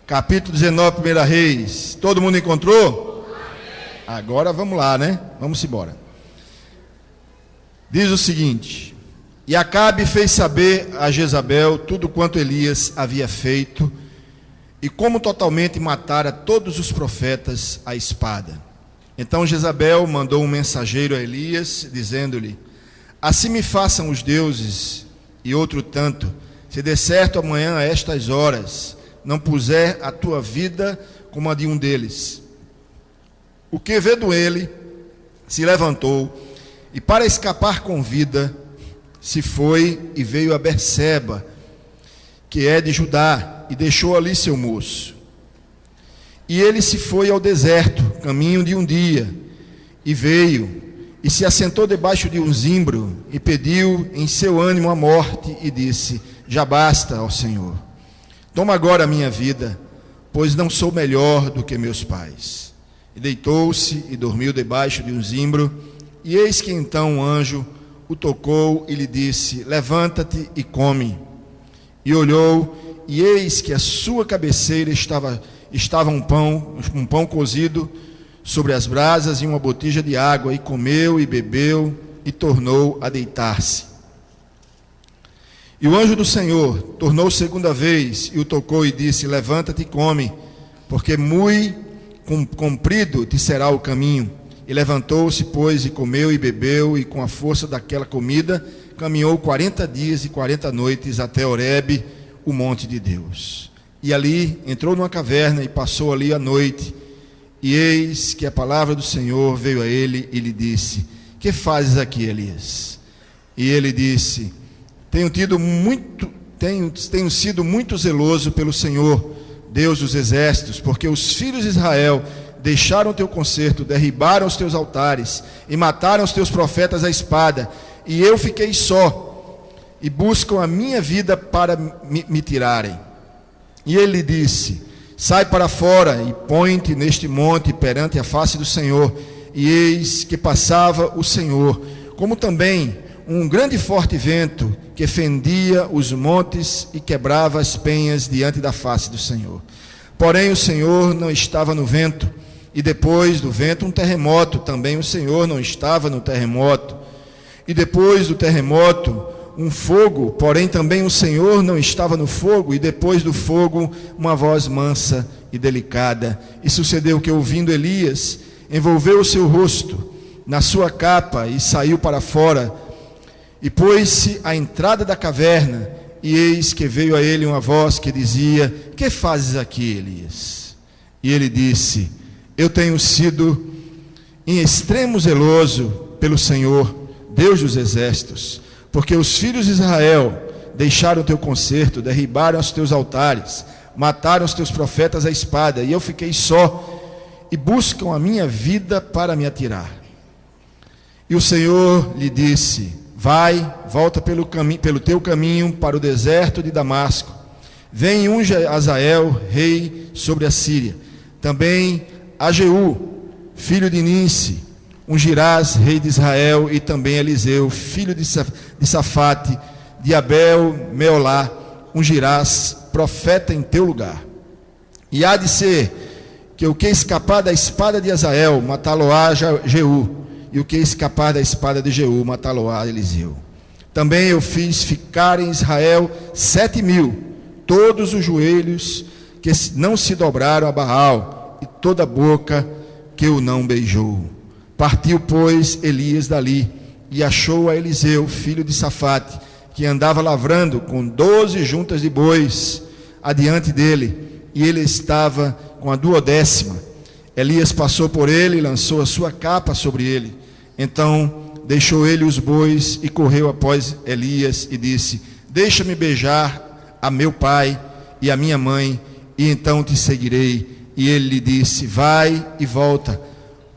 Capítulo 19, 1 Reis. Todo mundo encontrou? Agora vamos lá, né? Vamos embora. Diz o seguinte: E Acabe fez saber a Jezabel tudo quanto Elias havia feito, e como totalmente matara todos os profetas à espada. Então Jezabel mandou um mensageiro a Elias, dizendo-lhe: Assim me façam os deuses, e outro tanto, se der certo amanhã a estas horas não puser a tua vida como a de um deles. O que, vendo ele, se levantou, e para escapar com vida, se foi e veio a Berseba, que é de Judá, e deixou ali seu moço. E ele se foi ao deserto, caminho de um dia, e veio, e se assentou debaixo de um zimbro, e pediu em seu ânimo a morte, e disse: Já basta, ó Senhor, toma agora a minha vida, pois não sou melhor do que meus pais. E deitou-se e dormiu debaixo de um zimbro, e eis que então um anjo o tocou e lhe disse: Levanta-te e come. E olhou, e eis que à sua cabeceira estava um pão cozido sobre as brasas e uma botija de água, e comeu e bebeu, e tornou a deitar-se. E o anjo do Senhor tornou segunda vez, e o tocou e disse: Levanta-te e come, porque muito comprido te será o caminho. E levantou-se, pois, e comeu e bebeu, e com a força daquela comida, caminhou 40 dias e 40 noites até Horebe, o monte de Deus. E ali entrou numa caverna e passou ali a noite. E eis que a palavra do Senhor veio a ele e lhe disse: Que fazes aqui, Elias? E ele disse: Tenho sido muito zeloso pelo Senhor, Deus dos exércitos, porque os filhos de Israel deixaram o teu concerto, derribaram os teus altares e mataram os teus profetas à espada, e eu fiquei só, e buscam a minha vida para me tirarem. E ele disse: Sai para fora e põe-te neste monte perante a face do Senhor. E eis que passava o Senhor, como também um grande e forte vento que fendia os montes e quebrava as penhas diante da face do Senhor. Porém o Senhor não estava no vento, e depois do vento um terremoto, também o Senhor não estava no terremoto. E depois do terremoto um fogo, porém também o Senhor não estava no fogo, e depois do fogo uma voz mansa e delicada. E sucedeu que, ouvindo Elias, envolveu o seu rosto na sua capa e saiu para fora, e pôs-se à entrada da caverna, e eis que veio a ele uma voz que dizia: Que fazes aqui, Elias? E ele disse: Eu tenho sido em extremo zeloso pelo Senhor, Deus dos exércitos, porque os filhos de Israel deixaram o teu concerto, derribaram os teus altares, mataram os teus profetas à espada, e eu fiquei só, e buscam a minha vida para me atirar. E o Senhor lhe disse: Vai, volta pelo teu caminho para o deserto de Damasco. Vem e unge Azael, rei sobre a Síria. Também a Jeú, filho de Ninsi, ungirás, rei de Israel, e também Eliseu, filho de Safate, de Abel Meolá, ungirás, profeta em teu lugar. E há de ser que o que escapar da espada de Azael, matá-lo-á Jeú, e o que escapar da espada de Jeú, matá-lo-á Eliseu. Também eu fiz ficar em Israel 7.000, todos os joelhos que não se dobraram a Baal, e toda a boca que o não beijou. Partiu, pois, Elias dali, e achou a Eliseu, filho de Safate, que andava lavrando com 12 juntas de bois adiante dele, e ele estava com a 12ª. Elias passou por ele e lançou a sua capa sobre ele. Então deixou ele os bois e correu após Elias e disse: Deixa-me beijar a meu pai e a minha mãe, e então te seguirei. E ele lhe disse: Vai e volta,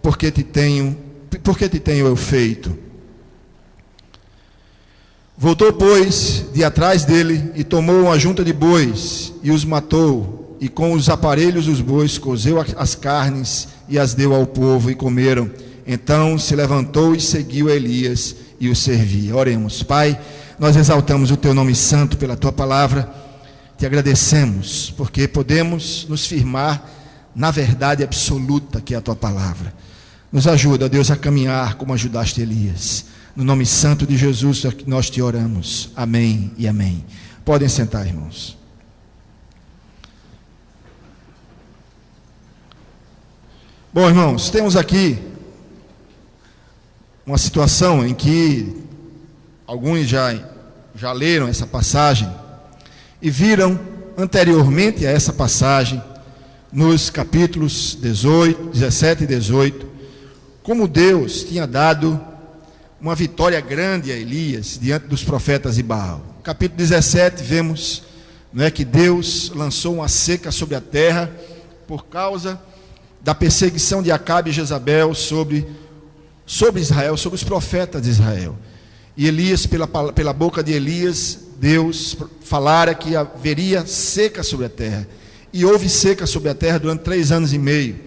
porque te tenho eu feito. Voltou, pois, de atrás dele, e tomou uma junta de bois, e os matou, e com os aparelhos dos bois cozeu as carnes, e as deu ao povo, e comeram. Então se levantou e seguiu a Elias, e o servia. Oremos. Pai, nós exaltamos o teu nome santo pela tua palavra. te agradecemos, porque podemos nos firmar na verdade absoluta que é a tua palavra. Nos ajuda, Deus, a caminhar como ajudaste Elias. No nome santo de Jesus nós te oramos. Amém e amém. Podem sentar, irmãos. Bom, irmãos, temos aqui uma situação em que alguns já leram essa passagem e viram anteriormente a essa passagem, nos capítulos 17 e 18, como Deus tinha dado uma vitória grande a Elias diante dos profetas de Baal. No capítulo 17 vemos, que Deus lançou uma seca sobre a terra por causa da perseguição de Acabe e Jezabel sobre Israel, sobre os profetas de Israel. E Elias, pela boca de Elias, Deus falara que haveria seca sobre a terra. E houve seca sobre a terra durante 3 anos e meio.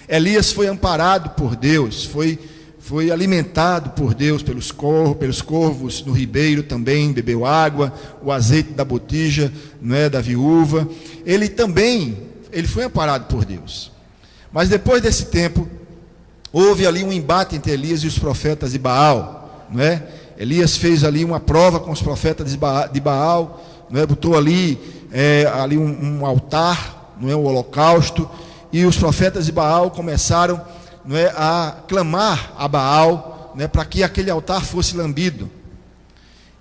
Elias foi amparado por Deus, foi alimentado por Deus pelos corvos no ribeiro também, bebeu água, o azeite da botija, da viúva. Ele foi amparado por Deus. Mas depois desse tempo, houve ali um embate entre Elias e os profetas de Baal, Elias fez ali uma prova com os profetas de Baal, botou ali um altar, um holocausto, e os profetas de Baal começaram a clamar a Baal, para que aquele altar fosse lambido,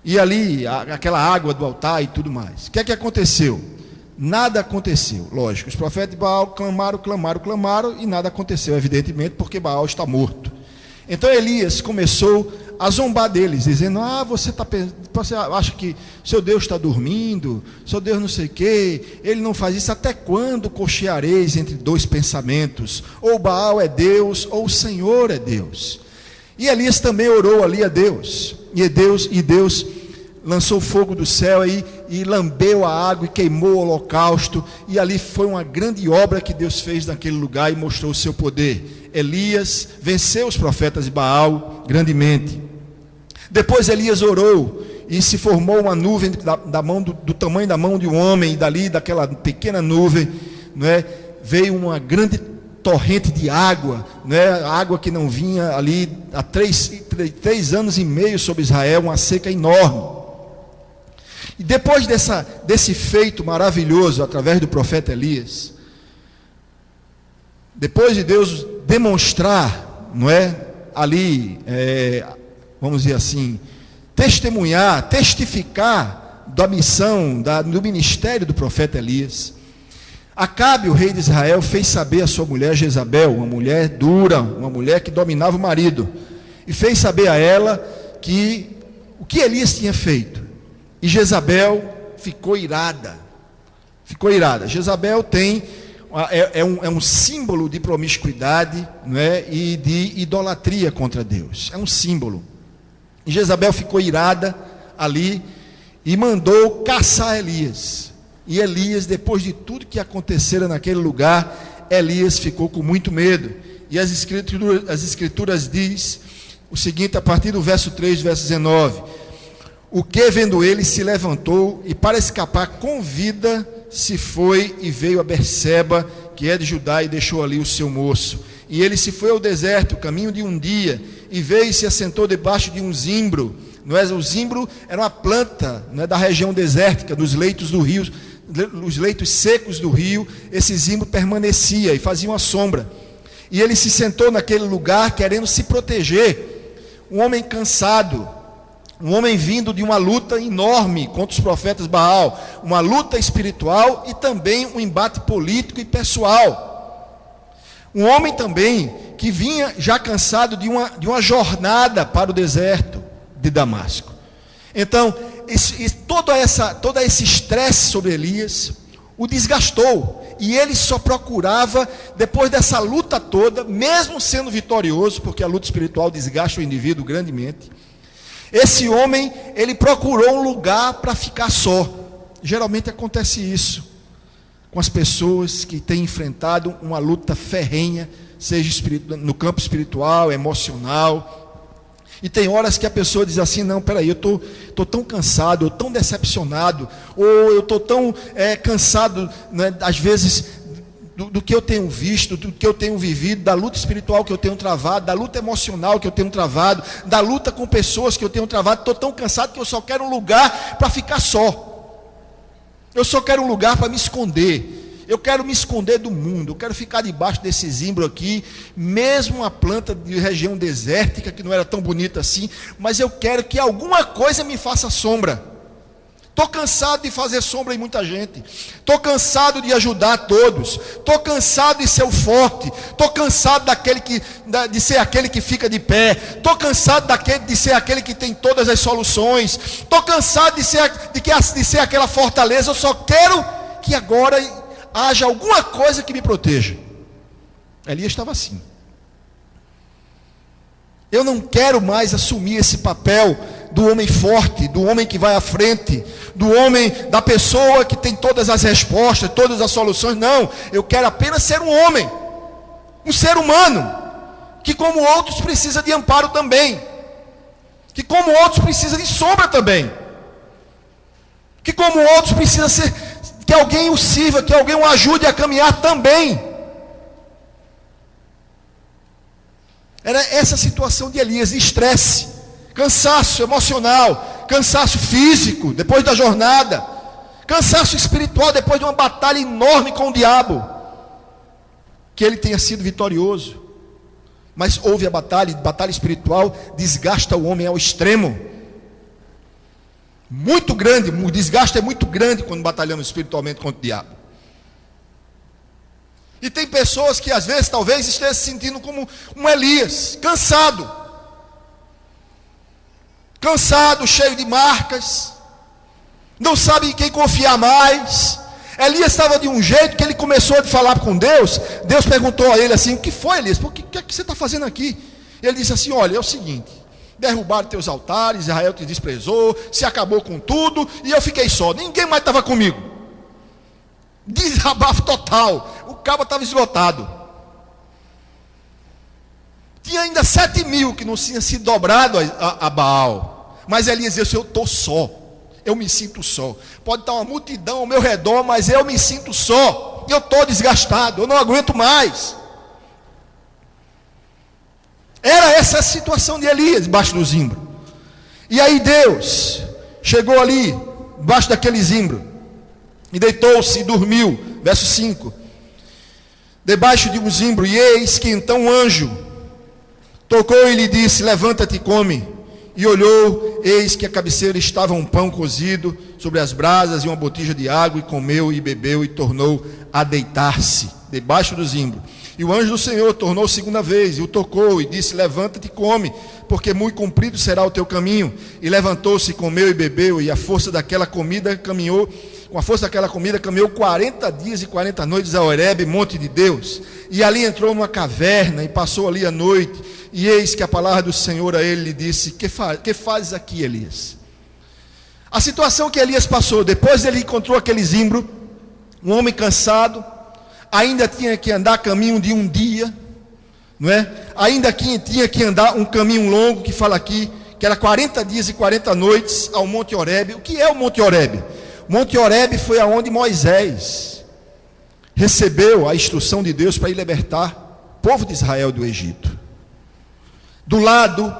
e ali aquela água do altar e tudo mais. O que é que aconteceu? Nada aconteceu, lógico, os profetas de Baal clamaram e nada aconteceu, evidentemente, porque Baal está morto. Então Elias começou a zombar deles, dizendo: você acha que seu Deus está dormindo, seu Deus não sei o quê, ele não faz isso. Até quando cocheareis entre 2 pensamentos? Ou Baal é Deus, ou o Senhor é Deus. E Elias também orou ali a Deus, e Deus lançou fogo do céu e lambeu a água e queimou o holocausto, e ali foi uma grande obra que Deus fez naquele lugar e mostrou o seu poder. Elias venceu os profetas de Baal grandemente. Depois Elias orou e se formou uma nuvem do tamanho da mão de um homem, e dali daquela pequena nuvem, veio uma grande torrente de água, água que não vinha ali há 3 anos e meio sobre Israel, uma seca enorme. E depois desse feito maravilhoso através do profeta Elias, depois de Deus demonstrar, ali, vamos dizer assim, testificar da missão, do ministério do profeta Elias, Acabe, o rei de Israel, fez saber a sua mulher Jezabel, uma mulher dura, uma mulher que dominava o marido, e fez saber a ela o que Elias tinha feito. E Jezabel ficou irada. Jezabel é um símbolo de promiscuidade, e de idolatria contra Deus. É um símbolo. E Jezabel ficou irada ali e mandou caçar Elias. E Elias, depois de tudo que acontecera naquele lugar, Elias ficou com muito medo. E as escrituras diz o seguinte, a partir do verso 3, verso 19: o que, vendo ele, se levantou e, para escapar com vida, se foi e veio a Berseba, que é de Judá, e deixou ali o seu moço. E ele se foi ao deserto, caminho de um dia, e veio e se assentou debaixo de um zimbro. O zimbro era uma planta, da região desértica, dos leitos do rio, os leitos secos do rio. Esse zimbro permanecia e fazia uma sombra. E ele se sentou naquele lugar, querendo se proteger. Um homem cansado, um homem vindo de uma luta enorme contra os profetas Baal, uma luta espiritual e também um embate político e pessoal. Um homem também que vinha já cansado de uma jornada para o deserto de Damasco. Então, todo esse estresse sobre Elias o desgastou, e ele só procurava, depois dessa luta toda, mesmo sendo vitorioso, porque a luta espiritual desgasta o indivíduo grandemente, esse homem, ele procurou um lugar para ficar só. Geralmente acontece isso com as pessoas que têm enfrentado uma luta ferrenha, seja no campo espiritual, emocional. E tem horas que a pessoa diz assim: não, peraí, eu estou tão cansado, eu tão decepcionado, ou eu estou tão cansado, né, às vezes, do que eu tenho visto, do que eu tenho vivido, da luta espiritual que eu tenho travado, da luta emocional que eu tenho travado, da luta com pessoas que eu tenho travado. Estou tão cansado que eu só quero um lugar para ficar só. Eu só quero um lugar para me esconder. Eu quero me esconder do mundo, eu quero ficar debaixo desse zimbro aqui, mesmo uma planta de região desértica, que não era tão bonita assim, mas eu quero que alguma coisa me faça sombra. Estou cansado de fazer sombra em muita gente, estou cansado de ajudar todos, estou cansado de ser o forte, estou cansado de ser aquele que fica de pé, estou cansado de ser aquele que tem todas as soluções, estou cansado de ser aquela fortaleza. Eu só quero que agora haja alguma coisa que me proteja. Elias estava assim. Eu não quero mais assumir esse papel do homem forte, do homem que vai à frente, do homem, da pessoa que tem todas as respostas, todas as soluções. Não, eu quero apenas ser um homem, um ser humano, que como outros precisa de amparo também, que como outros precisa de sombra também, que como outros precisa que alguém o sirva, que alguém o ajude a caminhar também. Era essa situação de Elias: estresse, cansaço emocional, cansaço físico depois da jornada, cansaço espiritual depois de uma batalha enorme com o diabo. Que ele tenha sido vitorioso, mas houve a batalha espiritual desgasta o homem ao extremo. Muito grande, o desgaste é muito grande quando batalhamos espiritualmente contra o diabo. E tem pessoas que às vezes talvez estejam se sentindo como um Elias, cansado, cheio de marcas, não sabe em quem confiar mais. Elias estava de um jeito que ele começou a falar com Deus. Deus perguntou a ele assim: o que foi, Elias? O que é que você está fazendo aqui? Ele disse assim: olha, é o seguinte, derrubaram teus altares, Israel te desprezou, se acabou com tudo, e eu fiquei só, ninguém mais estava comigo. Desabafo total, o cabo estava esgotado. Tinha ainda 7.000 que não tinham sido dobrado a Baal. Mas Elias disse: eu estou só, eu me sinto só. Pode estar uma multidão ao meu redor, mas eu me sinto só. Eu estou desgastado, eu não aguento mais. Era essa a situação de Elias debaixo do zimbro. E aí Deus chegou ali, debaixo daquele zimbro, e deitou-se e dormiu. Verso 5. Debaixo de um zimbro, e eis que então um anjo tocou e lhe disse: levanta-te e come. E olhou, eis que à cabeceira estava um pão cozido sobre as brasas e uma botija de água, e comeu e bebeu e tornou a deitar-se debaixo do zimbro. E o anjo do Senhor tornou segunda vez, e o tocou, e disse: levanta-te e come, porque muito comprido será o teu caminho. E levantou-se, comeu e bebeu, e com a força daquela comida caminhou 40 dias e 40 noites a Horebe, monte de Deus. E ali entrou numa caverna, e passou ali a noite. E eis que a palavra do Senhor a ele lhe disse: que fazes aqui, Elias? A situação que Elias passou, depois ele encontrou aquele zimbro, um homem cansado, ainda tinha que andar caminho de um dia, não é? Ainda tinha que andar um caminho longo, que fala aqui, que era 40 dias e 40 noites ao Monte Horebe. O que é o Monte Horebe? O Monte Horebe foi aonde Moisés recebeu a instrução de Deus para ir libertar o povo de Israel do Egito. Do lado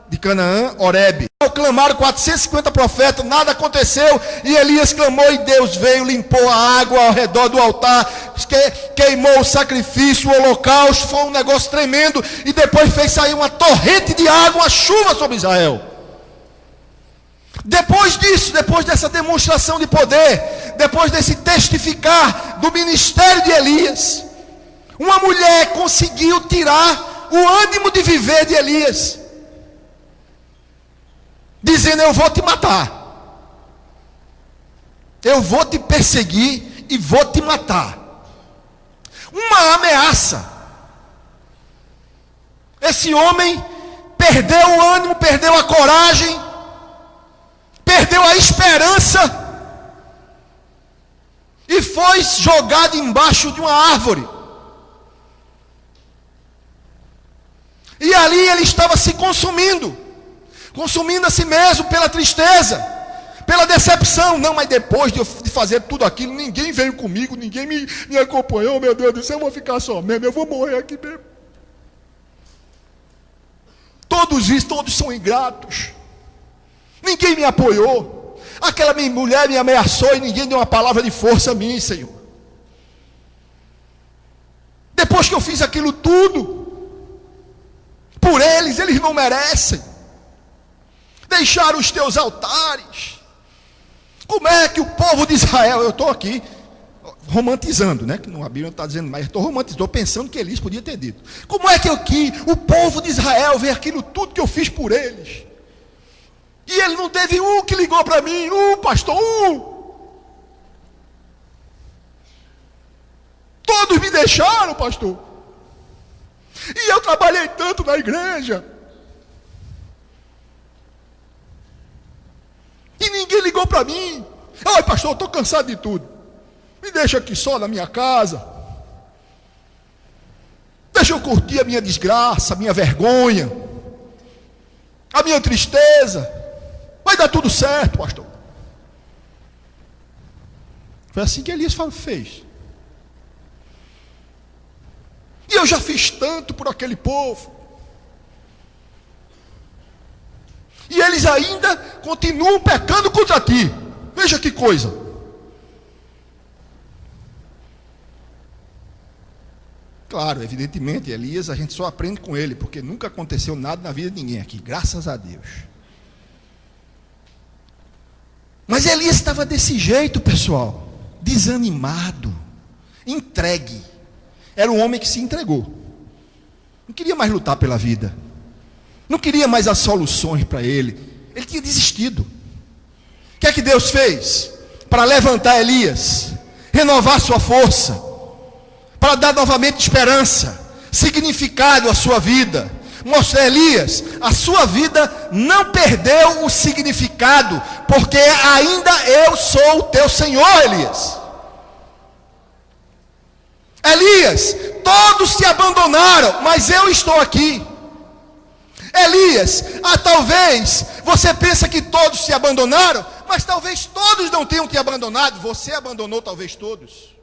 de Canaã, Horebe. Clamaram 450 profetas, nada aconteceu, e Elias clamou, e Deus veio, limpou a água ao redor do altar, queimou o sacrifício, o holocausto. Foi um negócio tremendo, e depois fez sair uma torrente de água, uma chuva sobre Israel. Depois disso, depois dessa demonstração de poder, depois desse testificar do ministério de Elias, uma mulher conseguiu tirar o ânimo de viver de Elias, dizendo: eu vou te matar, eu vou te perseguir e vou te matar. Uma ameaça. Esse homem perdeu o ânimo, perdeu a coragem, perdeu a esperança, e foi jogado embaixo de uma árvore. E ali ele estava se consumindo. consumindo a si mesmo pela tristeza, pela decepção. Não, mas depois de fazer tudo aquilo, ninguém veio comigo, ninguém me acompanhou. Meu Deus do céu, eu vou ficar só mesmo, eu vou morrer aqui mesmo. Todos são ingratos. Ninguém me apoiou. Aquela minha mulher me ameaçou e ninguém deu uma palavra de força a mim, Senhor. Depois que eu fiz aquilo tudo por eles não merecem. Deixaram os teus altares. Como é que o povo de Israel, eu estou aqui romantizando, né? Que a Bíblia não está dizendo mais, estou romantizando, estou pensando que Elias podia ter dito. Como é que aqui o povo de Israel vê aquilo tudo que eu fiz por eles? E ele não teve um que ligou para mim, pastor, Todos me deixaram, pastor. E eu trabalhei tanto na igreja. E ninguém ligou para mim. Ai, pastor, eu estou cansado de tudo. Me deixa aqui só na minha casa. Deixa eu curtir a minha desgraça, a minha vergonha, a minha tristeza. Vai dar tudo certo, pastor. Foi assim que Elias fez. E eu já fiz tanto por aquele povo. E eles ainda continuam pecando contra ti. Veja que coisa. Claro, evidentemente, Elias, a gente só aprende com ele, porque nunca aconteceu nada na vida de ninguém aqui, graças a Deus. Mas Elias estava desse jeito, pessoal, desanimado, entregue. Era um homem que se entregou. Não queria mais lutar pela vida. Não queria mais as soluções para ele. Ele tinha desistido. O que é que Deus fez? Para levantar Elias, renovar sua força, para dar novamente esperança, significado à sua vida. Mostrar, Elias, a sua vida não perdeu o significado, porque ainda eu sou o teu Senhor, Elias. Elias, todos se abandonaram, mas eu estou aqui. Elias, talvez você pensa que todos se abandonaram, mas talvez todos não tenham te abandonado. Você abandonou talvez todos.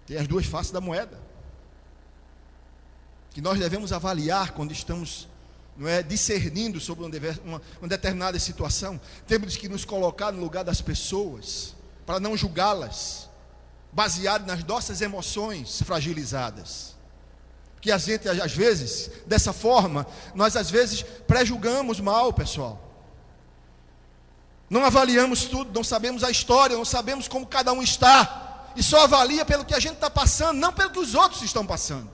Tem as duas faces da moeda, que nós devemos avaliar quando estamos discernindo sobre uma determinada situação. Temos que nos colocar no lugar das pessoas, para não julgá-las, baseado nas nossas emoções fragilizadas. Que a gente, às vezes, dessa forma, nós às vezes pré-julgamos mal, pessoal. Não avaliamos tudo, não sabemos a história, não sabemos como cada um está. E só avalia pelo que a gente está passando, não pelo que os outros estão passando.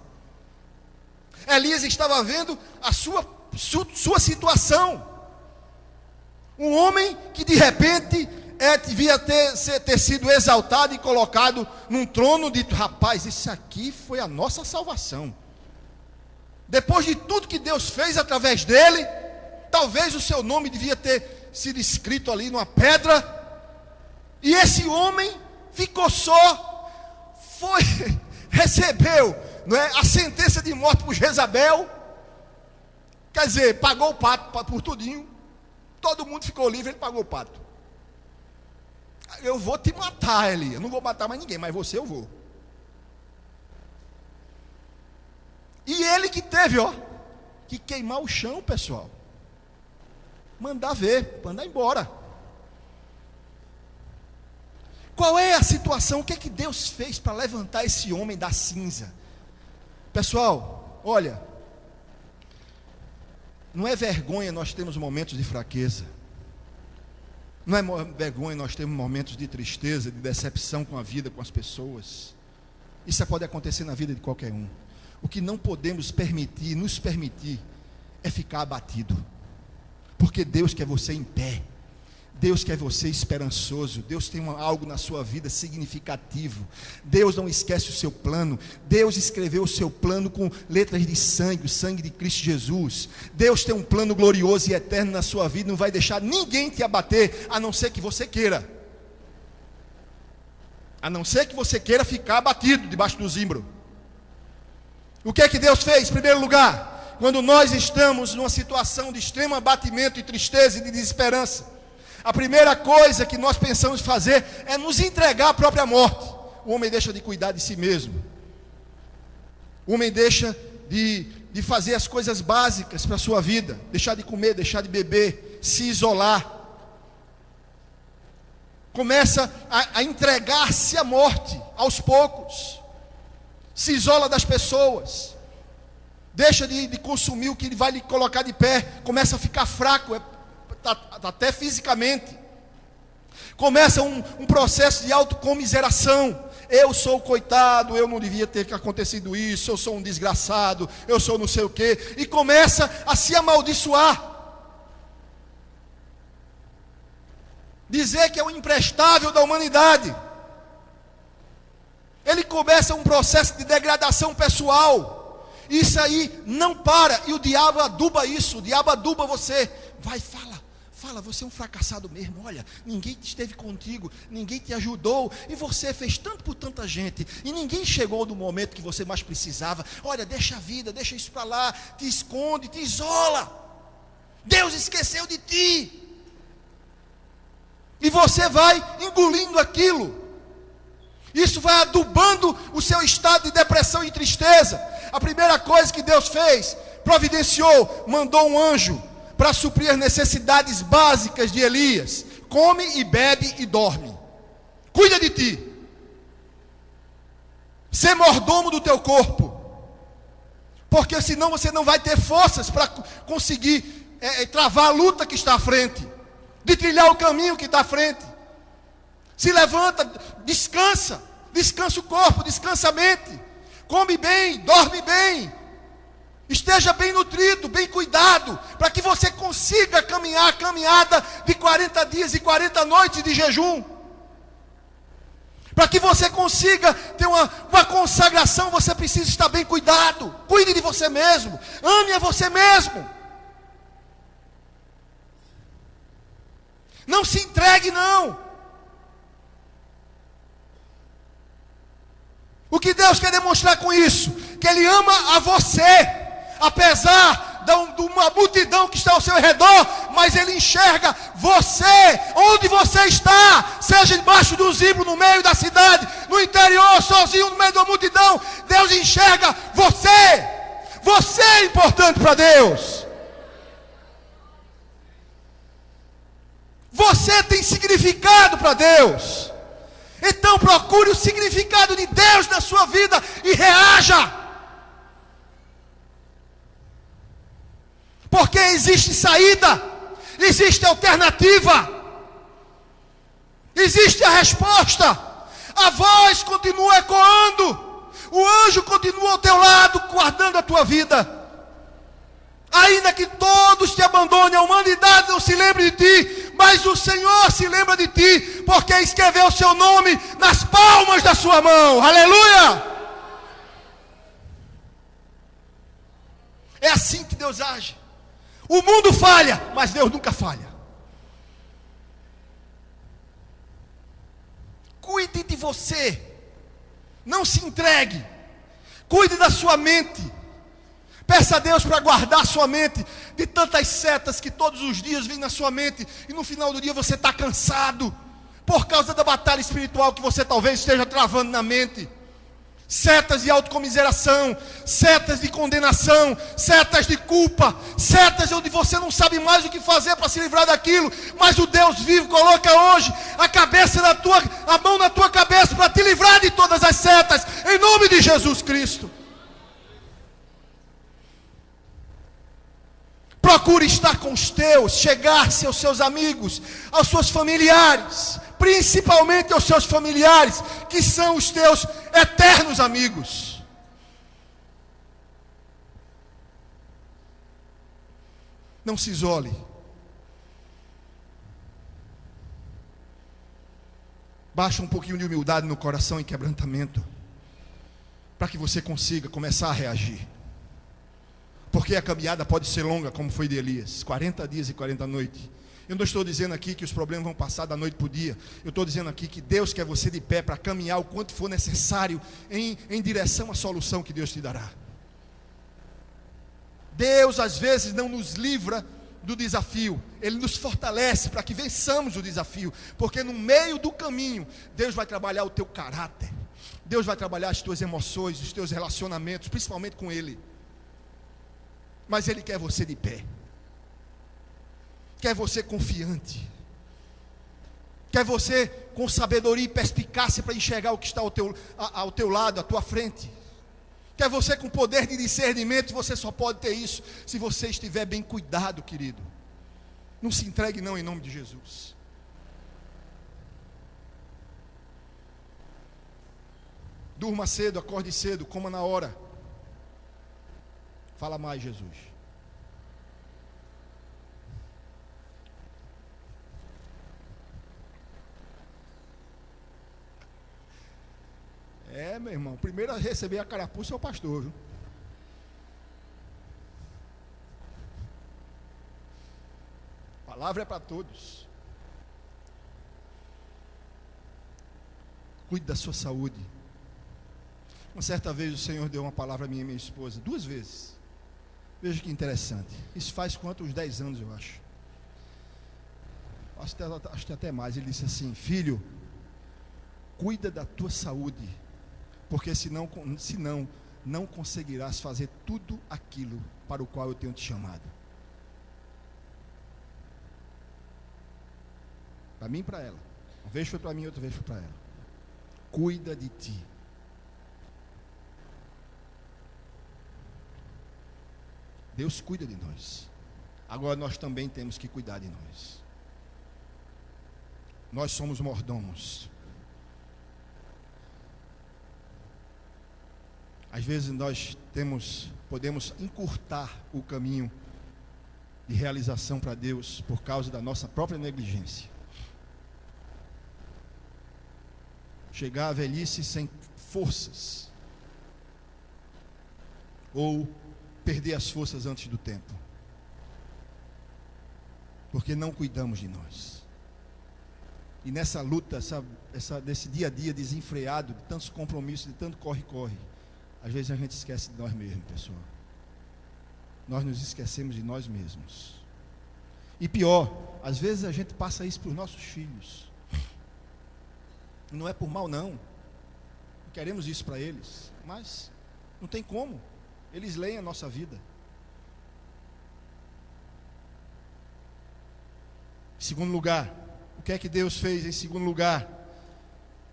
Elias estava vendo a sua situação. Um homem que de repente devia ter sido exaltado e colocado num trono, dito: rapaz, isso aqui foi a nossa salvação. Depois de tudo que Deus fez através dele, talvez o seu nome devia ter sido escrito ali numa pedra. E esse homem ficou só, recebeu a sentença de morte por Jezabel. Quer dizer, pagou o pato por tudinho. Todo mundo ficou livre, ele pagou o pato. Eu vou te matar, Elias. Eu não vou matar mais ninguém, mas você eu vou. E ele que teve, que queimar o chão, pessoal. Mandar mandar embora. Qual é a situação? O que é que Deus fez para levantar esse homem da cinza? Pessoal, olha, não é vergonha nós termos momentos de fraqueza. Não é vergonha nós termos momentos de tristeza, de decepção com a vida, com as pessoas. Isso pode acontecer na vida de qualquer um. O que não podemos nos permitir, é ficar abatido. Porque Deus quer você em pé. Deus quer você esperançoso. Deus tem algo na sua vida significativo. Deus não esquece o seu plano. Deus escreveu o seu plano com letras de sangue, o sangue de Cristo Jesus. Deus tem um plano glorioso e eterno na sua vida. Não vai deixar ninguém te abater, a não ser que você queira. A não ser que você queira ficar abatido debaixo do zimbro. O que é que Deus fez? Em primeiro lugar, quando nós estamos numa situação de extremo abatimento e tristeza e de desesperança, a primeira coisa que nós pensamos fazer é nos entregar à própria morte. O homem deixa de cuidar de si mesmo. O homem deixa de fazer as coisas básicas para a sua vida. Deixar de comer, deixar de beber, se isolar. Começa a entregar-se à morte, aos poucos. Se isola das pessoas. Deixa de consumir o que vai lhe colocar de pé. Começa a ficar fraco, até fisicamente. Começa um processo de autocomiseração. Eu sou coitado, eu não devia ter acontecido isso, eu sou um desgraçado, eu sou não sei o quê. E começa a se amaldiçoar. Dizer que é o imprestável da humanidade. Ele começa um processo de degradação pessoal. Isso aí não para. E o diabo aduba isso. O diabo aduba você. Vai, fala, você é um fracassado mesmo. Olha, ninguém esteve contigo, ninguém te ajudou, e você fez tanto por tanta gente, e ninguém chegou no momento que você mais precisava. Olha, deixa a vida, deixa isso para lá, te esconde, te isola. Deus esqueceu de ti. E você vai engolindo aquilo. Isso vai adubando o seu estado de depressão e tristeza. A primeira coisa que Deus fez, providenciou, mandou um anjo para suprir as necessidades básicas de Elias. Come e bebe e dorme. Cuida de ti. Ser mordomo do teu corpo. Porque senão você não vai ter forças para conseguir travar a luta que está à frente. De trilhar o caminho que está à frente. Se levanta, descansa o corpo, descansa a mente. Come bem, dorme bem. Esteja bem nutrido, bem cuidado, para que você consiga caminhar a caminhada de 40 dias e 40 noites de jejum. Para que você consiga ter uma consagração, você precisa estar bem cuidado. Cuide de você mesmo, ame a você mesmo. Não se entregue não. O que Deus quer demonstrar com isso? Que Ele ama a você. Apesar de uma multidão que está ao seu redor, mas Ele enxerga você, onde você está, seja embaixo do zimbro, no meio da cidade, no interior, sozinho, no meio da multidão, Deus enxerga você. Você é importante para Deus. Você tem significado para Deus. Então procure o significado de Deus na sua vida e reaja. Porque existe saída, existe alternativa, existe a resposta. A voz continua ecoando, o anjo continua ao teu lado, guardando a tua vida. Ainda que todos te abandonem, a humanidade não se lembre de ti, mas o Senhor se lembra de ti, porque escreveu o seu nome nas palmas da sua mão. Aleluia! É assim que Deus age. O mundo falha, mas Deus nunca falha. Cuide de você. Não se entregue. Cuide da sua mente. Peça a Deus para guardar sua mente de tantas setas que todos os dias vêm na sua mente. E no final do dia você está cansado. Por causa da batalha espiritual que você talvez esteja travando na mente. Setas de autocomiseração, setas de condenação, setas de culpa, setas onde você não sabe mais o que fazer para se livrar daquilo, mas o Deus vivo coloca hoje a mão na tua cabeça para te livrar de todas as setas, em nome de Jesus Cristo. Procure estar com os teus, chegar-se aos seus amigos, aos seus familiares, principalmente aos seus familiares, que são os teus eternos amigos. Não se isole. Baixa um pouquinho de humildade no coração e quebrantamento, para que você consiga começar a reagir. Porque a caminhada pode ser longa, como foi de Elias, 40 dias e 40 noites. Eu não estou dizendo aqui que os problemas vão passar da noite para o dia. Eu estou dizendo aqui que Deus quer você de pé para caminhar o quanto for necessário em direção à solução que Deus te dará. Deus às vezes não nos livra do desafio, Ele nos fortalece para que vençamos o desafio, porque no meio do caminho, Deus vai trabalhar o teu caráter, Deus vai trabalhar as tuas emoções, os teus relacionamentos, principalmente com Ele. Mas Ele quer você de pé, quer você confiante, quer você com sabedoria e perspicácia para enxergar o que está ao teu lado, à tua frente. Quer você com poder de discernimento. Você só pode ter isso se você estiver bem cuidado, querido. Não se entregue não, em nome de Jesus. Durma cedo, acorde cedo, coma na hora. Fala mais, Jesus. Meu irmão, primeiro a receber a carapuça é o pastor, viu? A palavra é para todos. Cuide da sua saúde. Uma certa vez o Senhor deu uma palavra a mim e minha esposa, 2 vezes. Veja que interessante. Isso faz quantos? 10 anos, eu acho. Acho que até mais. Ele disse assim: filho, cuida da tua saúde, porque senão não conseguirás fazer tudo aquilo para o qual eu tenho te chamado. Para mim e para ela. Uma vez foi para mim, outra vez foi para ela. Cuida de ti. Deus cuida de nós. Agora nós também temos que cuidar de nós. Nós somos mordomos. Às vezes nós podemos encurtar o caminho de realização para Deus por causa da nossa própria negligência. Chegar à velhice sem forças, ou perder as forças antes do tempo, porque não cuidamos de nós. E nessa luta, desse dia a dia desenfreado, de tantos compromissos, de tanto corre-corre, às vezes a gente esquece de nós mesmos, pessoal. Nós nos esquecemos de nós mesmos. E pior, às vezes a gente passa isso para os nossos filhos. E não é por mal não. Queremos isso para eles, mas não tem como. Eles leem a nossa vida. Em segundo lugar, o que é que Deus fez em segundo lugar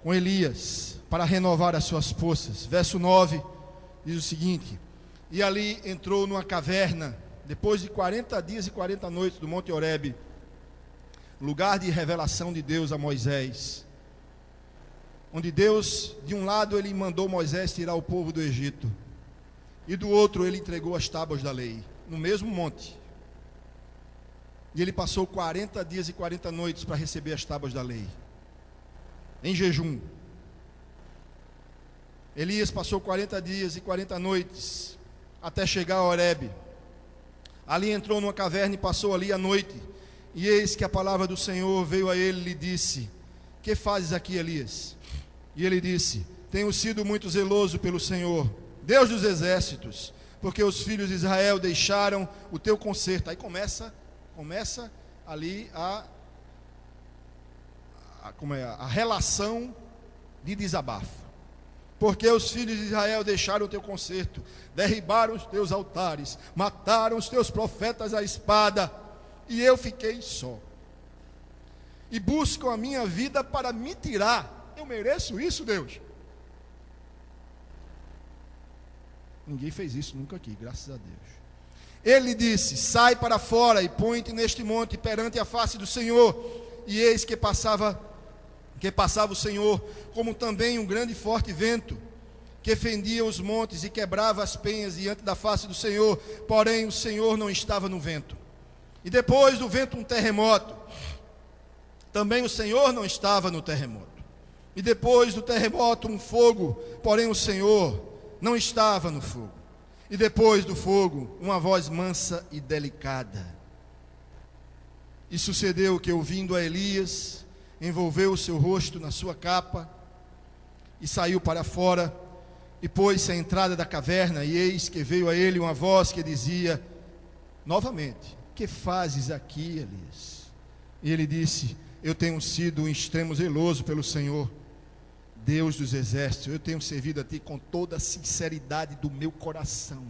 com Elias para renovar as suas forças? Verso 9 diz o seguinte: e ali entrou numa caverna, depois de 40 dias e 40 noites do Monte Horebe, lugar de revelação de Deus a Moisés, onde Deus, de um lado ele mandou Moisés tirar o povo do Egito, e do outro ele entregou as tábuas da lei, no mesmo monte. E ele passou 40 dias e 40 noites para receber as tábuas da lei, em jejum. Elias passou 40 dias e 40 noites até chegar a Horebe. Ali entrou numa caverna e passou ali a noite. E eis que a palavra do Senhor veio a ele e lhe disse: que fazes aqui, Elias? E ele disse: tenho sido muito zeloso pelo Senhor, Deus dos exércitos, porque os filhos de Israel deixaram o teu conserto. Aí começa ali a relação de desabafo. Porque os filhos de Israel deixaram o teu conserto, derribaram os teus altares, mataram os teus profetas à espada, e eu fiquei só. E buscam a minha vida para me tirar. Eu mereço isso, Deus? Ninguém fez isso nunca aqui, graças a Deus. Ele disse: sai para fora e põe-te neste monte perante a face do Senhor. E eis que passava o Senhor, como também um grande e forte vento, que fendia os montes e quebrava as penhas diante da face do Senhor. Porém o Senhor não estava no vento. E depois do vento um terremoto. Também o Senhor não estava no terremoto. E depois do terremoto um fogo. Porém o Senhor não estava no fogo. E depois do fogo uma voz mansa e delicada. E sucedeu que, ouvindo a Elias, envolveu o seu rosto na sua capa e saiu para fora e pôs-se à entrada da caverna. E eis que veio a ele uma voz que dizia: novamente: que fazes aqui, Elias? E ele disse: eu tenho sido em extremo zeloso pelo Senhor, Deus dos exércitos. Eu tenho servido a ti com toda a sinceridade do meu coração.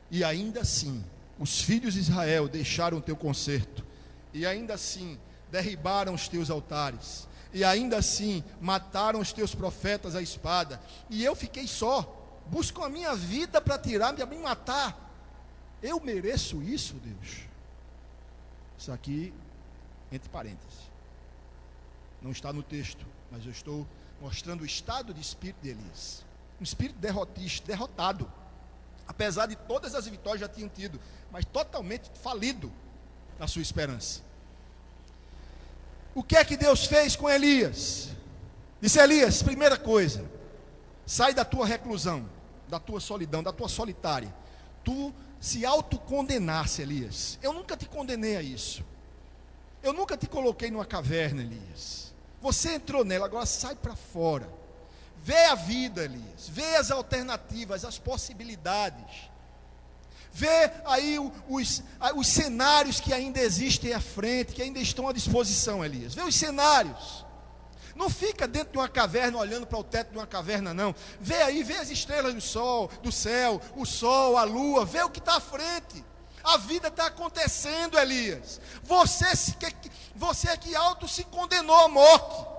E ainda assim, os filhos de Israel deixaram o teu concerto, e ainda assim derribaram os teus altares, e ainda assim mataram os teus profetas à espada, e eu fiquei só. Buscam a minha vida para tirar-me, a me matar. Eu mereço isso, Deus? Isso aqui, entre parênteses, não está no texto, mas eu estou mostrando o estado de espírito de Elias. Um espírito derrotista, derrotado. Apesar de todas as vitórias já tinham tido, mas totalmente falido na sua esperança. O que é que Deus fez com Elias? Disse: Elias, primeira coisa, sai da tua reclusão, da tua solidão, da tua solitária. Tu se autocondenasse, Elias. Eu nunca te condenei a isso. Eu nunca te coloquei numa caverna, Elias. Você entrou nela, agora sai para fora. Vê a vida, Elias. Vê as alternativas, as possibilidades. Vê aí os cenários que ainda existem à frente, que ainda estão à disposição, Elias. Vê os cenários. Não fica dentro de uma caverna olhando para o teto de uma caverna, não. Vê aí, vê as estrelas do céu, o sol, a lua. Vê o que está à frente. A vida está acontecendo, Elias. Você é que auto se condenou à morte.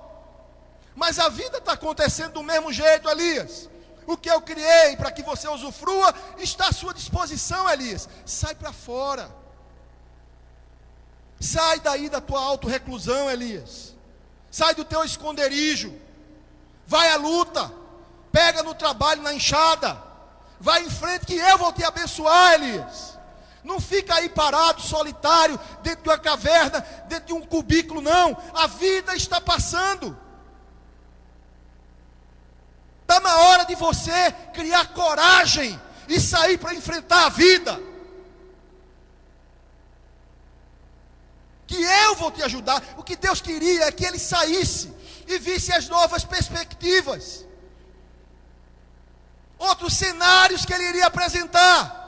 Mas a vida está acontecendo do mesmo jeito, Elias. O que eu criei para que você usufrua está à sua disposição, Elias. Sai para fora. Sai daí da tua autorreclusão, Elias. Sai do teu esconderijo. Vai à luta. Pega no trabalho, na enxada. Vai em frente que eu vou te abençoar, Elias. Não fica aí parado, solitário, dentro de uma caverna, dentro de um cubículo, não. A vida está passando. Está na hora de você criar coragem e sair para enfrentar a vida. Que eu vou te ajudar. O que Deus queria é que ele saísse e visse as novas perspectivas, outros cenários que ele iria apresentar.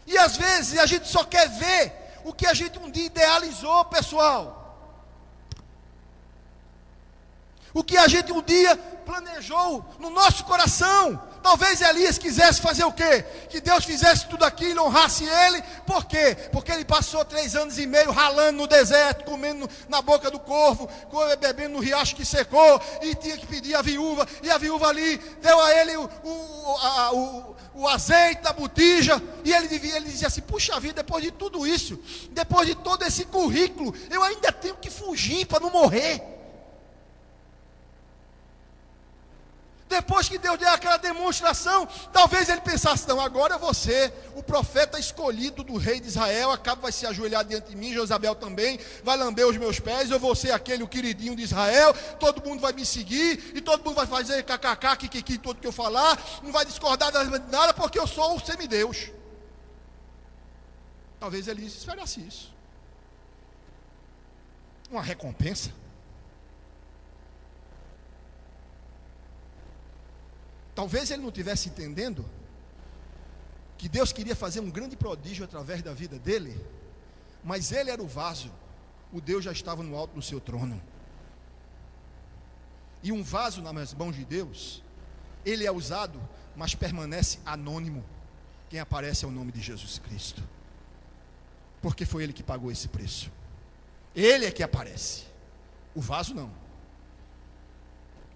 E às vezes a gente só quer ver o que a gente um dia idealizou, pessoal. O que a gente um dia planejou no nosso coração. Talvez Elias quisesse fazer o quê? Que Deus fizesse tudo aquilo, honrasse ele. Por quê? Porque ele passou 3 anos e meio ralando no deserto, comendo na boca do corvo, bebendo no riacho que secou, e tinha que pedir a viúva, e a viúva ali deu a ele o azeite da botija, e ele dizia assim: puxa vida, depois de tudo isso, depois de todo esse currículo, eu ainda tenho que fugir para não morrer. Depois que Deus deu aquela demonstração, talvez ele pensasse: não, agora eu vou ser o profeta escolhido do rei de Israel, Acabe vai se ajoelhar diante de mim, Jezabel também, vai lamber os meus pés, eu vou ser aquele, o queridinho de Israel, todo mundo vai me seguir, e todo mundo vai fazer kkk, kikiki, tudo que eu falar, não vai discordar de nada, porque eu sou o semideus. Talvez ele esperasse isso. Uma recompensa. Talvez ele não estivesse entendendo que Deus queria fazer um grande prodígio através da vida dele, mas ele era o vaso, o Deus já estava no alto do seu trono. E um vaso nas mãos de Deus, ele é usado, mas permanece anônimo. Quem aparece é o nome de Jesus Cristo, porque foi ele que pagou esse preço. Ele é que aparece, o vaso não.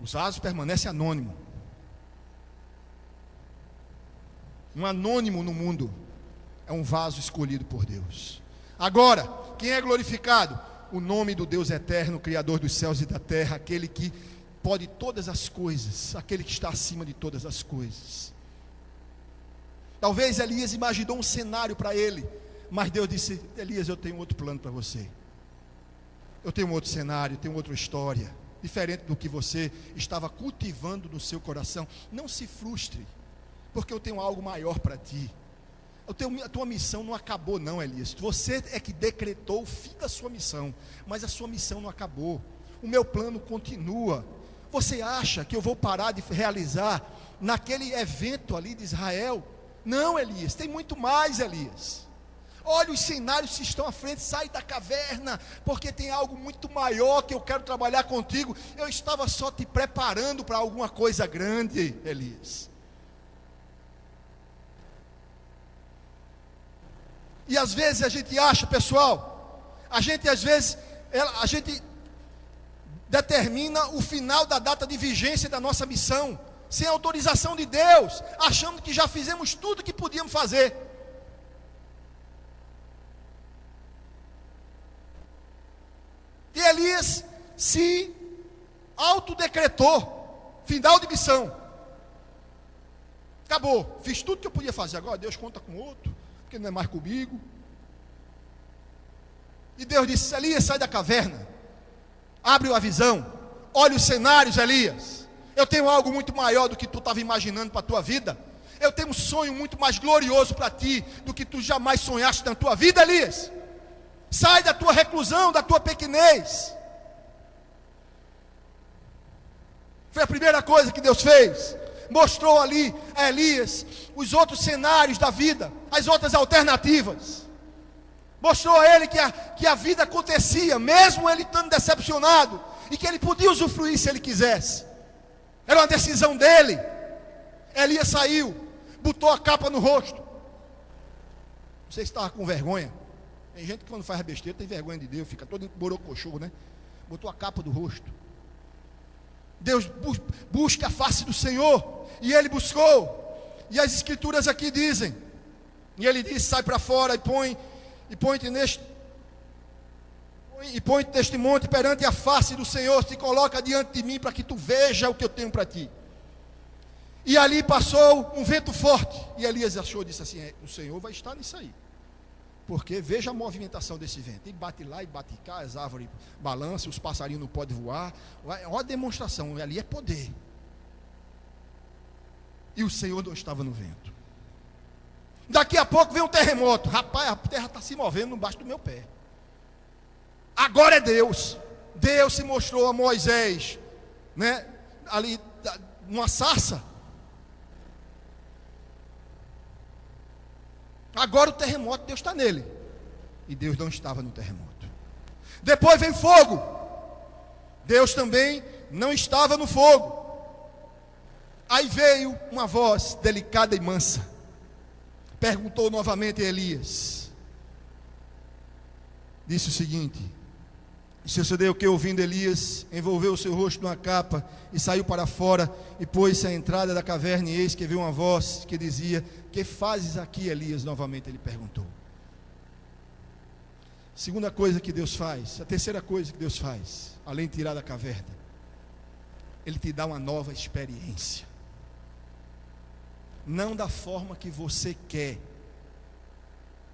Os vasos permanecem anônimo. Um anônimo no mundo é um vaso escolhido por Deus. Agora, quem é glorificado? O nome do Deus eterno, Criador dos céus e da terra, aquele que pode todas as coisas, aquele que está acima de todas as coisas. Talvez Elias imaginou um cenário para ele, mas Deus disse: Elias, eu tenho outro plano para você. Eu tenho outro cenário, tenho outra história, diferente do que você estava cultivando no seu coração. Não se frustre, porque eu tenho algo maior para ti. A tua missão não acabou não, Elias. Você é que decretou o fim da sua missão, mas a sua missão não acabou. O meu plano continua. Você acha que eu vou parar de realizar naquele evento ali de Israel Não, Elias, tem muito mais, Elias. Olha os cenários que estão à frente, sai da caverna, porque tem algo muito maior que eu quero trabalhar contigo. Eu estava só te preparando para alguma coisa grande, Elias. E às vezes a gente acha, pessoal, a gente determina o final da data de vigência da nossa missão, sem autorização de Deus, achando que já fizemos tudo que podíamos fazer. E Elias se autodecretou, final de missão. Acabou, fiz tudo que eu podia fazer, agora Deus conta com outro, porque não é mais comigo. E Deus disse: Elias, sai da caverna, abre a visão, olha os cenários, Elias. Eu tenho algo muito maior do que tu estava imaginando para a tua vida. Eu tenho um sonho muito mais glorioso para ti do que tu jamais sonhaste na tua vida, Elias. Sai da tua reclusão, da tua pequenez. Foi a primeira coisa que Deus fez. Mostrou ali a Elias os outros cenários da vida, as outras alternativas. Mostrou a ele que a vida acontecia, mesmo ele estando decepcionado, e que ele podia usufruir se ele quisesse. Era uma decisão dele. Elias saiu, botou a capa no rosto. Não sei se estava com vergonha. Tem gente que quando faz besteira tem vergonha de Deus, fica todo borocochô, né? Botou a capa do rosto. Deus busca a face do Senhor, e ele buscou. E as escrituras aqui dizem, e ele disse: sai para fora e põe-te neste monte perante a face do Senhor, se coloca diante de mim para que tu veja o que eu tenho para ti. E ali passou um vento forte, e Elias disse assim: o Senhor vai estar nisso aí, porque veja a movimentação desse vento, e bate lá e bate cá, as árvores balançam, os passarinhos não podem voar. Olha a demonstração, ali é poder. E o Senhor não estava no vento. Daqui a pouco vem um terremoto. Rapaz, a terra está se movendo embaixo do meu pé. Agora é Deus. Deus se mostrou a Moisés, né, ali numa sarça. Agora o terremoto, Deus está nele. E Deus não estava no terremoto. Depois vem fogo. Deus também não estava no fogo. Aí veio uma voz delicada e mansa. Perguntou novamente a Elias. Disse o seguinte: e sucedeu que, ouvindo Elias, envolveu o seu rosto numa capa e saiu para fora e pôs-se à entrada da caverna, e eis que veio uma voz que dizia: que fazes aqui, Elias? Novamente ele perguntou. Segunda coisa que Deus faz, a terceira coisa que Deus faz, além de tirar da caverna, Ele te dá uma nova experiência. Não da forma que você quer,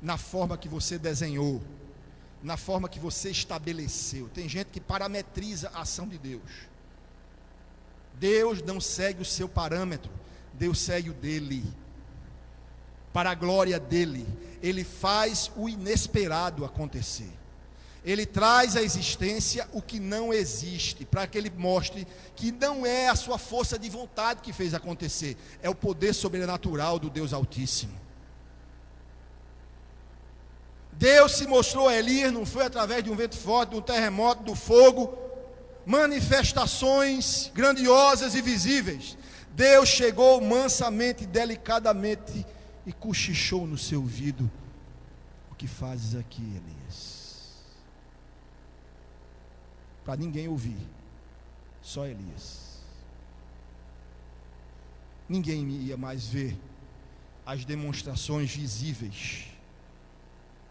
na forma que você desenhou, na forma que você estabeleceu. Tem gente que parametriza a ação de Deus. Deus não segue o seu parâmetro, Deus segue o dele, para a glória dele. Ele faz o inesperado acontecer. Ele traz à existência o que não existe, para que ele mostre que não é a sua força de vontade que fez acontecer, é o poder sobrenatural do Deus Altíssimo. Deus se mostrou a Elias, não foi através de um vento forte, de um terremoto, do fogo, manifestações grandiosas e visíveis. Deus chegou mansamente, delicadamente, e cochichou no seu ouvido: o que fazes aqui, Elias? Para ninguém ouvir, só Elias. Ninguém ia mais ver as demonstrações visíveis,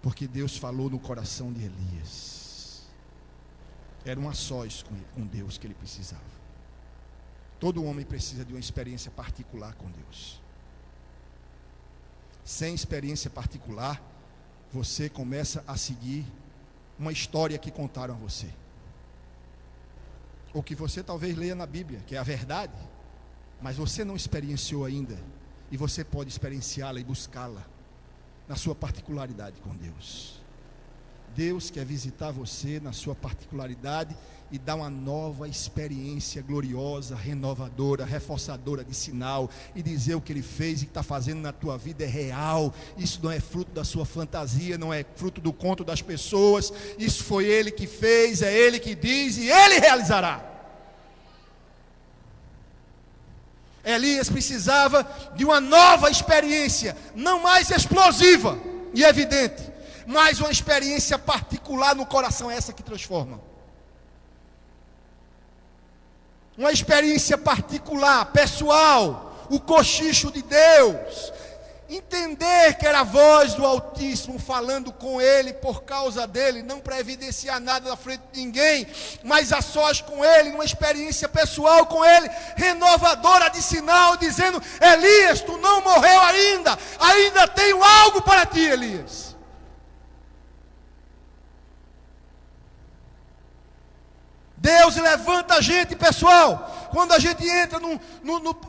porque Deus falou no coração de Elias. Era um a sós com Deus que ele precisava. Todo homem precisa de uma experiência particular com Deus. Sem experiência particular, você começa a seguir uma história que contaram a você, ou que você talvez leia na Bíblia, que é a verdade, mas você não experienciou ainda, e você pode experienciá-la e buscá-la na sua particularidade com Deus. Deus quer visitar você na sua particularidade e dar uma nova experiência gloriosa, renovadora, reforçadora de sinal, e dizer o que Ele fez e que está fazendo na tua vida é real. Isso não é fruto da sua fantasia, não é fruto do conto das pessoas. Isso foi Ele que fez, é Ele que diz e Ele realizará. Elias precisava de uma nova experiência, não mais explosiva e evidente, mas uma experiência particular no coração, essa que transforma. Uma experiência particular, pessoal, o cochicho de Deus. Entender que era a voz do Altíssimo falando com ele por causa dele, não para evidenciar nada na frente de ninguém, mas a sós com ele, uma experiência pessoal com ele, renovadora de sinal, dizendo: Elias, tu não morreu ainda tenho algo para ti, Elias. Deus levanta a gente, pessoal, quando a gente entra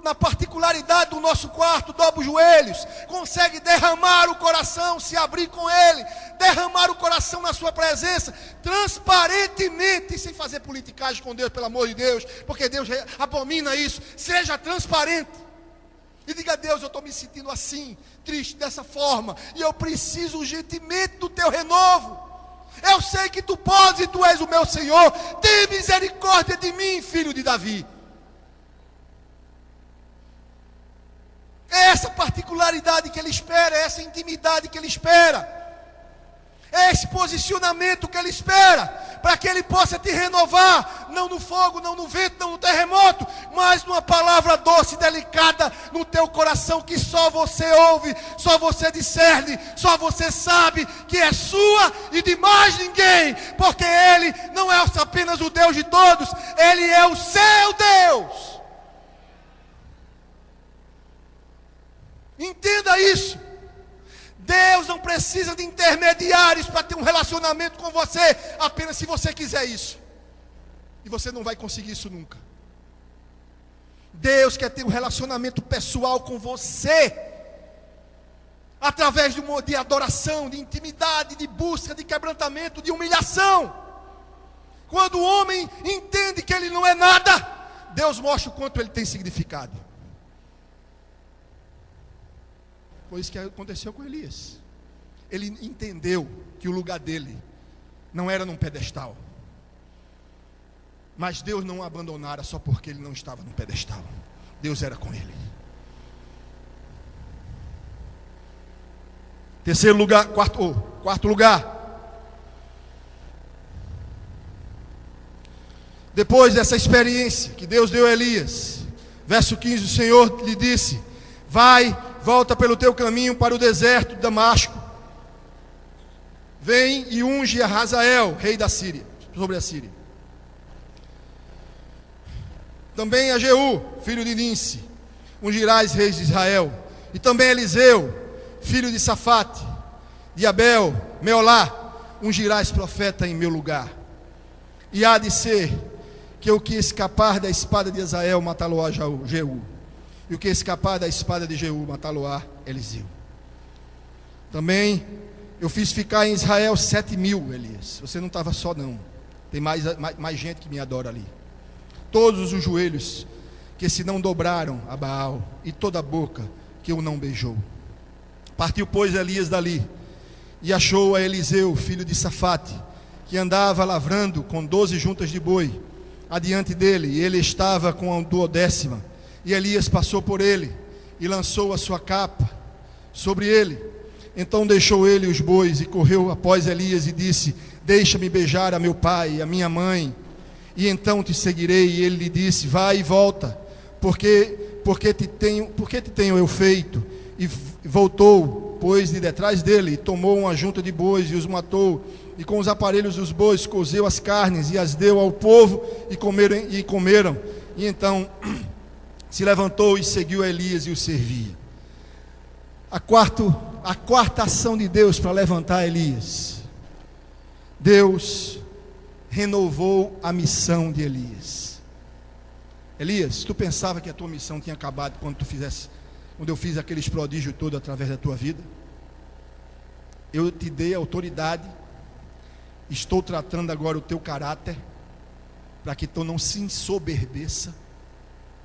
na particularidade do nosso quarto, dobra os joelhos, consegue derramar o coração, se abrir com Ele, derramar o coração na sua presença, transparentemente, sem fazer politicagem com Deus, pelo amor de Deus, porque Deus abomina isso. Seja transparente e diga: Deus, eu estou me sentindo assim, triste, dessa forma, e eu preciso urgentemente do teu renovo. Eu sei que tu podes e tu és o meu Senhor. Tem misericórdia de mim, filho de Davi. É essa particularidade que Ele espera, é essa intimidade que Ele espera, é esse posicionamento que Ele espera, para que Ele possa te renovar, não no fogo, não no vento, não no terremoto, mas numa palavra doce e delicada no teu coração, que só você ouve, só você discerne, só você sabe que é sua e de mais ninguém, porque Ele não é apenas o Deus de todos, Ele é o seu Deus. Entenda isso. Deus não precisa de intermediários para ter um relacionamento com você, apenas se você quiser isso. E você não vai conseguir isso nunca. Deus quer ter um relacionamento pessoal com você, através de adoração, de intimidade, de busca, de quebrantamento, de humilhação. Quando o homem entende que ele não é nada, Deus mostra o quanto ele tem significado. Foi isso que aconteceu com Elias. Ele entendeu que o lugar dele não era num pedestal, mas Deus não o abandonara só porque ele não estava no pedestal. Deus era com ele. Terceiro lugar, quarto lugar. Depois dessa experiência que Deus deu a Elias, verso 15, o Senhor lhe disse: vai, volta pelo teu caminho para o deserto de Damasco. Vem e unge a Hazael, rei da Síria, sobre a Síria. Também a Jeú, filho de Ninsi, ungirás reis de Israel. E também Eliseu, filho de Safate, de Abel, Meolá, ungirás profeta em meu lugar. E há de ser que o que escapar da espada de Hazael, matá-lo-á Jeú. E o que escapar da espada de Jeú, matá-lo-á Eliseu. Também eu fiz ficar em Israel 7.000, Elias. Você não estava só não. Tem mais gente que me adora ali. Todos os joelhos que se não dobraram a Baal, e toda a boca que o não beijou. Partiu, pois, Elias dali, e achou a Eliseu, filho de Safate, que andava lavrando com 12 juntas de boi adiante dele, e ele estava com a 12ª. E Elias passou por ele e lançou a sua capa sobre ele. Então deixou ele os bois e correu após Elias e disse: deixa-me beijar a meu pai e a minha mãe, e então te seguirei. E ele lhe disse: vai e volta, porque te tenho eu feito. E voltou, pois, de detrás dele, e tomou uma junta de bois e os matou, e com os aparelhos dos bois cozeu as carnes e as deu ao povo, e comeram. E então se levantou e seguiu a Elias e o servia. A quarta ação de Deus para levantar Elias. Deus renovou a missão de Elias. Elias, tu pensava que a tua missão tinha acabado quando eu fiz aqueles prodígios todos através da tua vida? Eu te dei autoridade Estou tratando agora o teu caráter, para que tu não se ensoberbeça.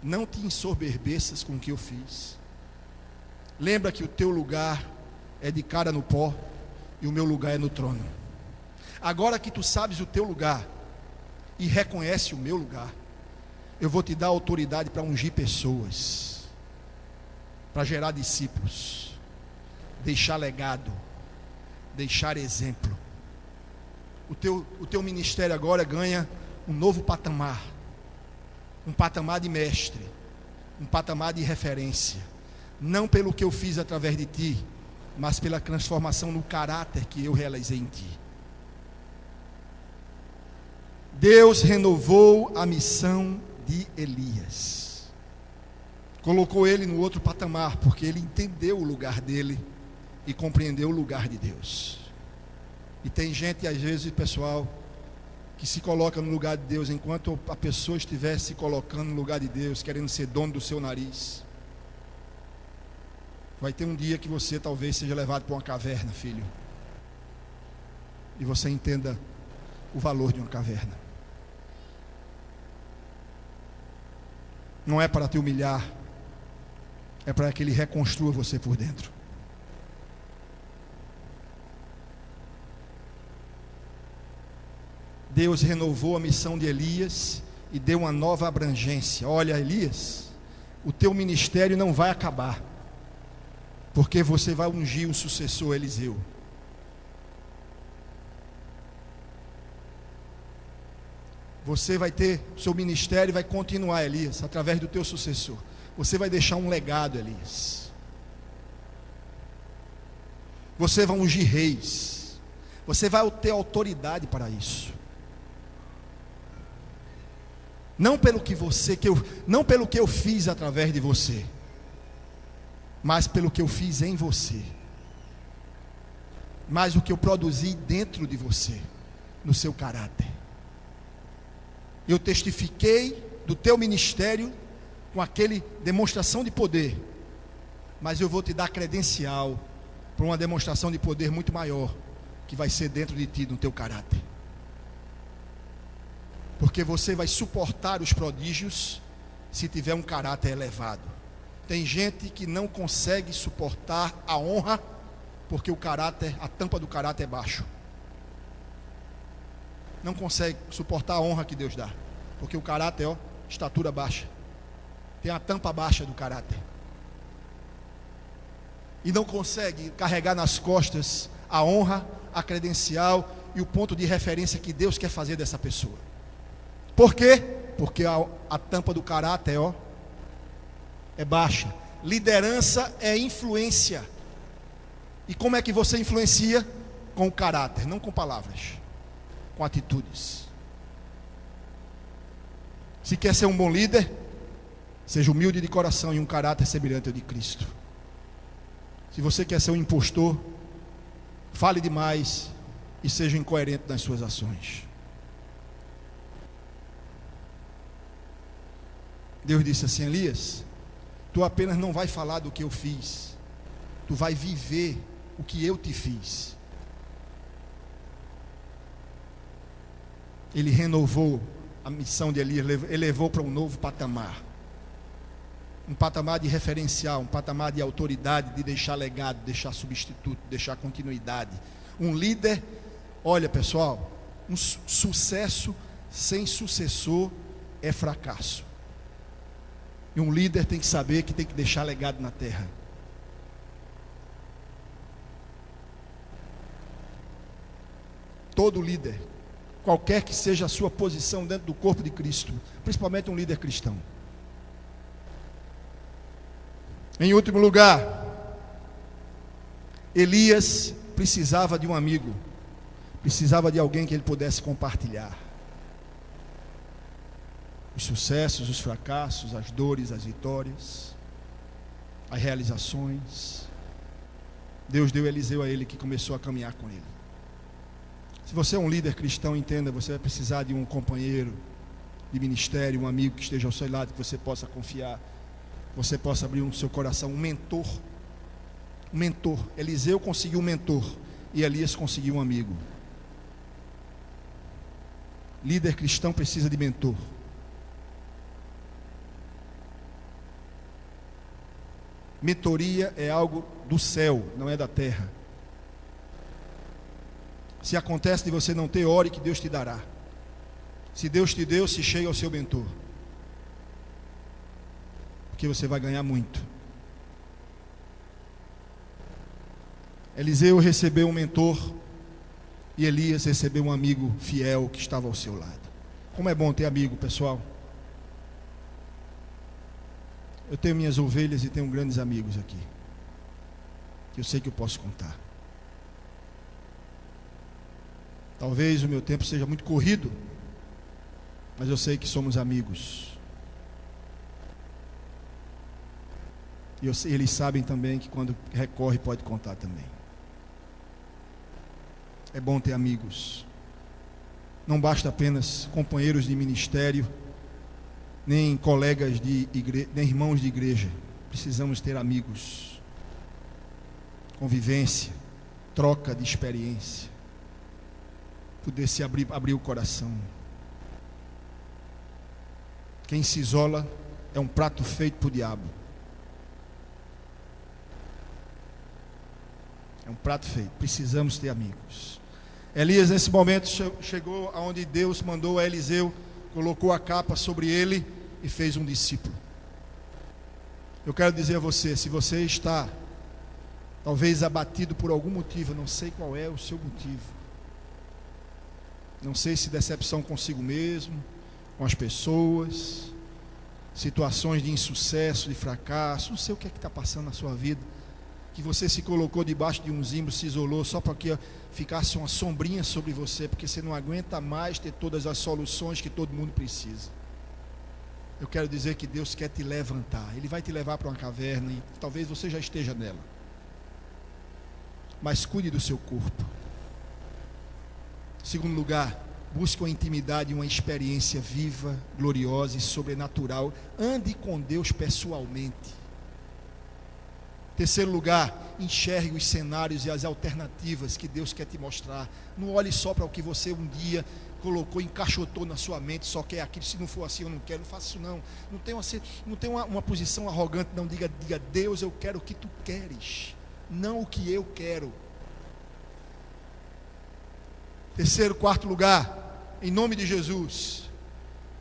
Não te ensoberbeças com o que eu fiz. Lembra que o teu lugar é de cara no pó e o meu lugar é no trono. Agora que tu sabes o teu lugar e reconhece o meu lugar, eu vou te dar autoridade para ungir pessoas, para gerar discípulos, deixar legado, deixar exemplo. O teu ministério agora ganha um novo patamar, um patamar de mestre, um patamar de referência, não pelo que eu fiz através de ti, mas pela transformação no caráter que eu realizei em ti. Deus renovou a missão de Elias, colocou ele no outro patamar, porque ele entendeu o lugar dele e compreendeu o lugar de Deus. E tem gente, às vezes, pessoal, que se coloca no lugar de Deus, enquanto a pessoa estiver se colocando no lugar de Deus, querendo ser dono do seu nariz. Vai ter um dia que você talvez seja levado para uma caverna, filho, e você entenda o valor de uma caverna. Não é para te humilhar, é para que Ele reconstrua você por dentro. Deus renovou a missão de Elias e deu uma nova abrangência. Olha, Elias, o teu ministério não vai acabar, porque você vai ungir um sucessor, Eliseu. Você vai ter, seu ministério vai continuar, Elias, através do teu sucessor. Você vai deixar um legado, Elias. Você vai ungir reis. Você vai ter autoridade para isso. Não pelo que eu fiz através de você, mas pelo que eu fiz em você. Mas o que eu produzi dentro de você, no seu caráter. Eu testifiquei do teu ministério com aquele demonstração de poder, mas eu vou te dar credencial para uma demonstração de poder muito maior, que vai ser dentro de ti, no teu caráter. Porque você vai suportar os prodígios se tiver um caráter elevado. Tem gente que não consegue suportar a honra, porque a tampa do caráter é baixo. Não consegue suportar a honra que Deus dá, porque o caráter é estatura baixa, tem a tampa baixa do caráter, e não consegue carregar nas costas a honra, a credencial e o ponto de referência que Deus quer fazer dessa pessoa. Por quê? Porque a tampa do caráter é baixa. Liderança é influência. E como é que você influencia? Com o caráter, não com palavras, com atitudes. Se quer ser um bom líder, seja humilde de coração e um caráter semelhante ao de Cristo. Se você quer ser um impostor, fale demais e seja incoerente nas suas ações. Deus disse assim: Elias, tu apenas não vai falar do que eu fiz, tu vai viver o que eu te fiz. Ele renovou a missão de Elias, elevou para um novo patamar. Um patamar de referencial, um patamar de autoridade, de deixar legado, deixar substituto, deixar continuidade. Um líder, olha pessoal, um sucesso sem sucessor é fracasso. E um líder tem que saber que tem que deixar legado na terra. Todo líder, qualquer que seja a sua posição dentro do corpo de Cristo, principalmente um líder cristão. Em último lugar, Elias precisava de um amigo, precisava de alguém que ele pudesse compartilhar os sucessos, os fracassos, as dores, as vitórias, as realizações. Deus deu Eliseu a ele, que começou a caminhar com ele. Se você é um líder cristão, entenda, você vai precisar de um companheiro de ministério, um amigo que esteja ao seu lado, que você possa confiar, você possa abrir o seu coração, um mentor. Um mentor. Eliseu conseguiu um mentor e Elias conseguiu um amigo. Líder cristão precisa de mentor. Mentoria é algo do céu, não é da terra. Se acontece de você não ter, ore que Deus te dará. Se Deus te deu, se chega ao seu mentor, porque você vai ganhar muito. Eliseu recebeu um mentor e Elias recebeu um amigo fiel que estava ao seu lado. Como é bom ter amigo, pessoal. Eu tenho minhas ovelhas e tenho grandes amigos aqui, que eu sei que eu posso contar. Talvez o meu tempo seja muito corrido, mas eu sei que somos amigos. E eles sabem também que quando recorre pode contar também. É bom ter amigos. Não basta apenas companheiros de ministério, nem colegas de igreja, nem irmãos de igreja. Precisamos ter amigos. Convivência, troca de experiência. Poder se abrir o coração. Quem se isola é um prato feito para o diabo. É um prato feito. Precisamos ter amigos. Elias nesse momento chegou aonde Deus mandou a Eliseu, colocou a capa sobre ele e fez um discípulo. Eu quero dizer a você, se você está talvez abatido por algum motivo, eu não sei qual é o seu motivo. Não sei se decepção consigo mesmo, com as pessoas, situações de insucesso, de fracasso, não sei o que é que está passando na sua vida, que você se colocou debaixo de um zimbro, se isolou só para que ficasse uma sombrinha sobre você, porque você não aguenta mais ter todas as soluções que todo mundo precisa. Eu quero dizer que Deus quer te levantar. Ele vai te levar para uma caverna e talvez você já esteja nela, mas cuide do seu corpo. Segundo lugar, busque uma intimidade, uma experiência viva, gloriosa e sobrenatural. Ande com Deus pessoalmente. Terceiro lugar, enxergue os cenários e as alternativas que Deus quer te mostrar. Não olhe só para o que você um dia colocou, encaixotou na sua mente, só quer aquilo. Se não for assim eu não quero, não faça isso não. Não tenha uma posição arrogante, não. Diga, Deus, eu quero o que tu queres, não o que eu quero. Terceiro, quarto lugar, em nome de Jesus,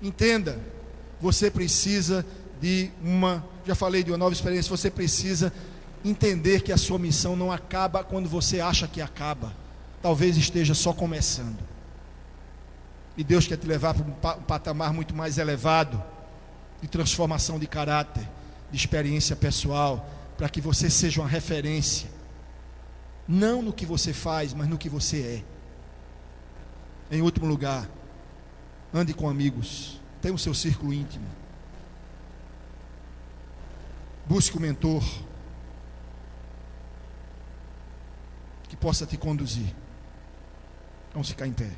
entenda, você precisa de já falei de uma nova experiência, você precisa entender que a sua missão não acaba quando você acha que acaba, talvez esteja só começando, e Deus quer te levar para um patamar muito mais elevado, de transformação de caráter, de experiência pessoal, para que você seja uma referência, não no que você faz, mas no que você é. Em último lugar, ande com amigos, tenha o seu círculo íntimo, busque um mentor que possa te conduzir. Vamos ficar em pé.